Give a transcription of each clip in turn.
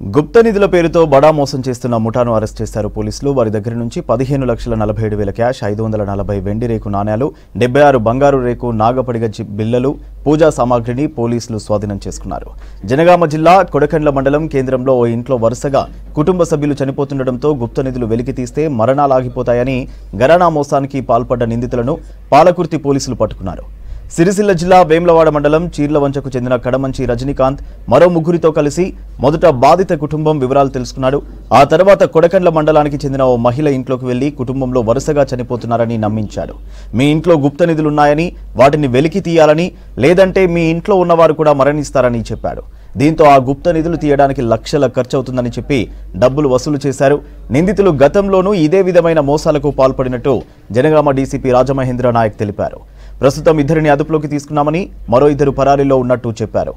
గుప్త నిధుల పేరుతో బడా మోసం చేస్తున్న ముఠాను అరెస్ట్ చేశారు పోలీసులు. వారి దగ్గర నుంచి 15,47,000 క్యాష్, 540 వెండి రేకు నాణేలు, 76 బంగారు రేకు నాగపడిగ బిల్లలు, పూజా సామాగ్రిని పోలీసులు స్వాధీనం చేసుకున్నారు. జనగామ జిల్లా కొడకండ్ల మండలం కేంద్రంలో ఓ ఇంట్లో వరుసగా కుటుంబ సభ్యులు చనిపోతుండటంతో గుప్త నిధులు వెలికి తీస్తే మరణాలాగిపోతాయని ఘరానా మోసానికి పాల్పడ్డ నిందితులను పాలకుర్తి పోలీసులు పట్టుకున్నారు. సిరిసిల్ల జిల్లా వేములవాడ మండలం చీర్లవంచకు చెందిన కడమంచి రజనీకాంత్ మరో ముగ్గురితో కలిసి మొదట బాధిత కుటుంబం వివరాలు తెలుసుకున్నాడు. ఆ తర్వాత కొడకండ్ల మండలానికి చెందిన ఓ మహిళ ఇంట్లోకి వెళ్లి కుటుంబంలో వరుసగా చనిపోతున్నారని నమ్మించాడు. మీ ఇంట్లో గుప్త నిధులున్నాయని, వాటిని వెలికి తీయాలని, లేదంటే మీ ఇంట్లో ఉన్నవారు కూడా మరణిస్తారని చెప్పాడు. దీంతో ఆ గుప్త నిధులు తీయడానికి లక్షల ఖర్చవుతుందని చెప్పి డబ్బులు వసూలు చేశారు. నిందితులు గతంలోనూ ఇదే విధమైన మోసాలకు పాల్పడినట్టు జనగామ డీసీపీ రాజమహేంద్ర నాయక్ తెలిపారు. ప్రస్తుతం ఇద్దరిని అదుపులోకి తీసుకున్నామని, మరో ఇద్దరు పరారీలో ఉన్నట్టు చెప్పారు.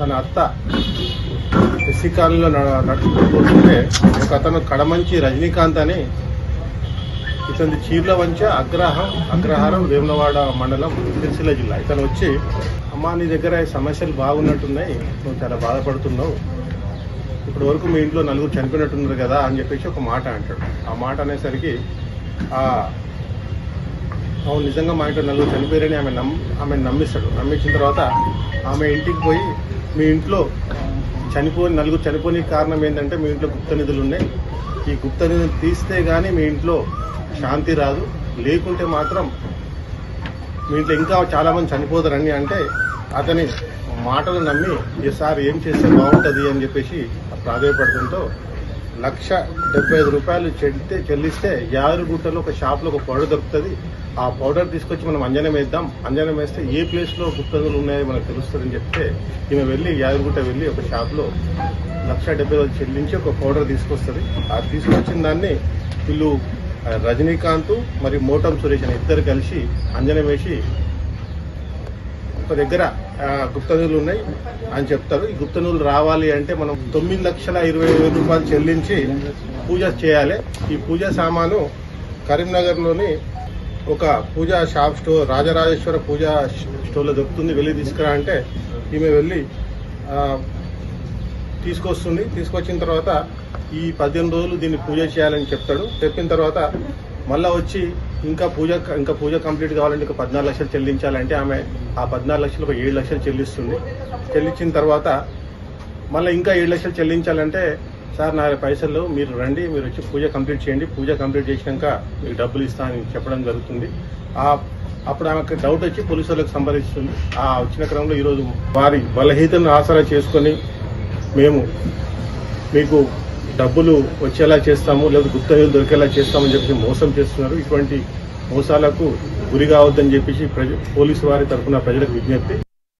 తన అత్త ఎస్సీ కాలనీలో నడుచుకుంటుంటే ఒక అతను కడమంచి రజనీకాంత్ అని, ఇతని చీర్లవంచ అగ్రహారం వేములవాడ మండలం సిరిసిల్ల జిల్లా. ఇతను వచ్చి, అమ్మా నీ దగ్గర సమస్యలు బాగున్నట్టున్నాయి, నువ్వు చాలా బాధపడుతున్నావు, ఇప్పటి వరకు మీ ఇంట్లో నలుగురు చనిపోయినట్టున్నారు కదా అని చెప్పేసి ఒక మాట అంటాడు. ఆ మాట అనేసరికి అవును నిజంగా మా ఇంట్లో నలుగురు చనిపోయారని ఆమె నమ్మిస్తాడు. నమ్మించిన తర్వాత ఆమె ఇంటికి పోయి, మీ ఇంట్లో నలుగురు చనిపోయే కారణం ఏంటంటే మీ ఇంట్లో గుప్త నిధులు ఉన్నాయి, ఈ గుప్త నిధులు తీస్తే కానీ మీ ఇంట్లో శాంతి రాదు, లేకుంటే మాత్రం మీ ఇంట్లో ఇంకా చాలామంది చనిపోతారని అంటే, అతని మాటలు నమ్మి ఈసారి ఏం చేస్తే బాగుంటుంది అని చెప్పేసి ప్రాధాయపడటంతో 1,75,000 చెల్లిస్తే యాదగిరిగుట్టలో ఒక షాప్లో ఒక పౌడర్ దొరుకుతుంది, ఆ పౌడర్ తీసుకొచ్చి మనం అంజనం వేద్దాం, అంజనం వేస్తే ఏ ప్లేస్లో గుప్త నిధులు ఉన్నాయో మనకు తెలుస్తుందని చెప్తే ఈమె వెళ్ళి యాదగిరిగుట్ట వెళ్ళి ఒక షాప్లో 1,70,000 చెల్లించి ఒక పౌడర్ తీసుకొస్తుంది. ఆ తీసుకొచ్చిన దాన్ని వీళ్ళు రజనీకాంత్ మరి మోటం సురేష్ అని ఇద్దరు కలిసి అంజనం వేసి ఒక దగ్గర గుప్త నిధులు ఉన్నాయి అని చెప్తారు. ఈ గుప్త నిధులు రావాలి అంటే మనం 9,20,000 చెల్లించి పూజ చేయాలి. ఈ పూజా సామాను కరీంనగర్లోని ఒక పూజా షాప్ స్టోర్, రాజరాజేశ్వర పూజా స్టోర్లో దొరుకుతుంది, వెళ్ళి తీసుకురా అంటే ఈమె వెళ్ళి తీసుకొస్తుంది. తీసుకొచ్చిన తర్వాత ఈ 15 రోజులు దీన్ని పూజ చేయాలని చెప్తాడు. చెప్పిన తర్వాత మళ్ళీ వచ్చి ఇంకా పూజ కంప్లీట్ కావాలంటే ఇంకా 14 లక్షలు చెల్లించాలంటే ఆమె ఆ 14 లక్షలు ఒక 7 లక్షలు చెల్లిస్తుంది. చెల్లించిన తర్వాత మళ్ళీ ఇంకా 7 లక్షలు చెల్లించాలంటే, సార్ నా పైసలు మీరు రండి, మీరు వచ్చి పూజ కంప్లీట్ చేయండి, పూజ కంప్లీట్ చేసినాక మీకు డబ్బులు ఇస్తా అని చెప్పడం జరుగుతుంది. అప్పుడు ఆమెకు డౌట్ వచ్చి పోలీసు వాళ్ళకి సంప్రదిస్తుంది. ఆ వచ్చిన క్రమంలో ఈరోజు వారి బలహీనతను ఆసరా చేసుకొని మేము మీకు డబ్బులు వచ్చేలా చేస్తాము, లేదా గుప్త నిధులు దొరికేలా చేస్తామని చెప్పి మోసం చేస్తున్నారు. ఇటువంటి మోసాలకు గురి కావద్దని చెప్పేసి పోలీసు వారి తరఫున ప్రజలకు విజ్ఞప్తి.